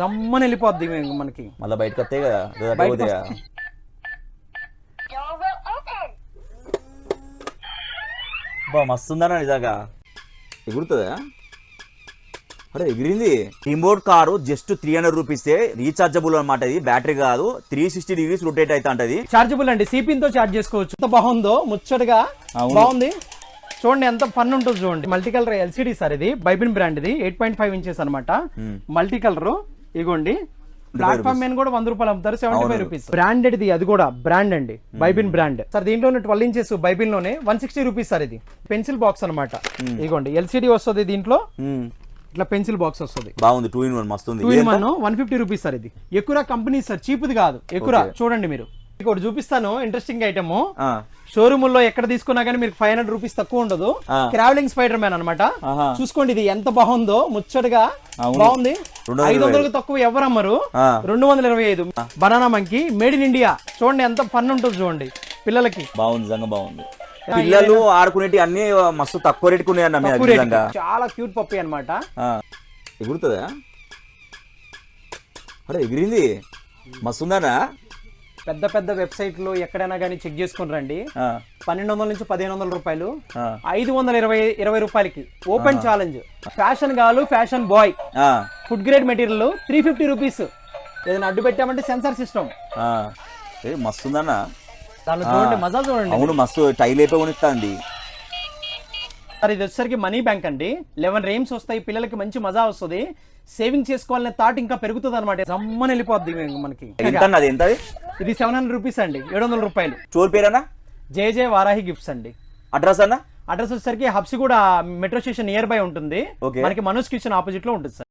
రమ్మని వెళ్ళిపోద్ది మనకి. మళ్ళీ బయటకు వస్తాయి కదా బా మస్తుందన్నా నిజంగా ఎగురుతుందా? అరే ఎగిరింది. రిమోట్ కారు జస్ట్ 300 రూపీసే, రీఛార్జబుల్ అనమాట. ఇది బ్యాటరీ కాదు, 360 డిగ్రీస్ రొటేట్ అయితే అంటది. చార్జబుల్ అండి, సిపిన్ తో చార్జ్ చేసుకోవచ్చు. ఎంత బాగుందో, ముచ్చటగా బాగుంది. చూడండి ఎంత ఫన్ ఉంటుంది చూడండి. మల్టీ కలర్ ఎల్సిడి సార్ ఇది, బైబిన్ బ్రాండ్ ఇది, 8.5 ఇంచెస్ అనమాట. మల్టీ కలర్ ఇగోండి. ప్లాట్ఫామ్ మీద కూడా 100 రూపాయలు అమ్ముతారు, 75 రూపీస్. బ్రాండెడ్ ఇది, అది కూడా బ్రాండ్ అండి, బైబిన్ బ్రాండ్ సార్. దీంట్లోనే 12 ఇంచెస్ బైబిన్ లోనే 160 రూపీస్ సార్. ఇది పెన్సిల్ బాక్స్ అనమాట. ఇగోండి ఎల్సిడి వస్తుంది దీంట్లో, ఇట్లా పెన్సిల్ బాక్స్ వస్తుంది. బాగుంది. 2-in-1 మస్తుంది. 2-in-1 150 rupees sir. ఇది ఎక్కువ కంపెనీ సార్, చీప్ది కాదు. ఎక్కువ చూడండి మీరు, ఇంకోటి చూపిస్తాను ఇంట్రెస్టింగ్ ఐటమ్. షోరూమ్ లో ఎక్కడ తీసుకున్నా కానీ మీరు 500 రూపీస్ తక్కువ ఉండదు. ట్రావెలింగ్ స్పైడర్ మ్యాన్ అనమాట. చూసుకోండి ఇది ఎంత బాగుందో, ముచ్చటగా బాగుంది. 500 తక్కువ ఎవరు అమ్మరు. 225. Banana monkey, made in India. చూడండి ఎంత ఫన్ ఉంటుంది చూడండి పిల్లలకి. బాగుంది, నిజంగా బాగుంది. పిల్లలు ఆడుకునేటి అన్ని మస్తు తక్కువ రేటుకు ఉన్నాయన్న. చాలా క్యూట్ పప్పి అనమాట. ఎగురుతుందా? అరే ఎగిరింది, మస్తుందనా. పెద్ద పెద్ద వెబ్సైట్లు ఎక్కడైనా కానీ చెక్ చేసుకుని రండి. 1200 నుంచి 1500 రూపాయలు, 520 రూపాయలకి ఓపెన్ ఛాలెంజ్. ఫ్యాషన్ గాలు, fashion boy, food grade material 350 rupees. ఏదైనా అడ్డు పెట్టామంటే సెన్సార్ సిస్టమ్. మస్తుందన్నా. దానిలో చూడండి, మజా చూడండి. అవును, మస్తు టైల్ అయిపోయి ఉనిస్తుంది సార్. ఇది వచ్చేసరికి మనీ బ్యాంక్ అండి. 11 రేమ్స్ వస్తాయి, పిల్లలకి మంచి మజా వస్తుంది. సేవింగ్ చేసుకోవాలనే థాట్ ఇంకా పెరుగుతుంది అనమాట. రమ్మని వెళ్ళిపోద్ది మనకి. ఇది 700 రూపీస్ అండి, 700 రూపాయలు. స్టోర్ పేరేనా? జే వారాహి గిఫ్ట్స్ అండి. అడ్రస్ అన్న? అడ్రస్ వచ్చేసరికి Habsiguda metro station near by ఉంటుంది. మనకి మనోజ్ కిచెన్ ఆపోజిట్ లో ఉంటుంది సార్.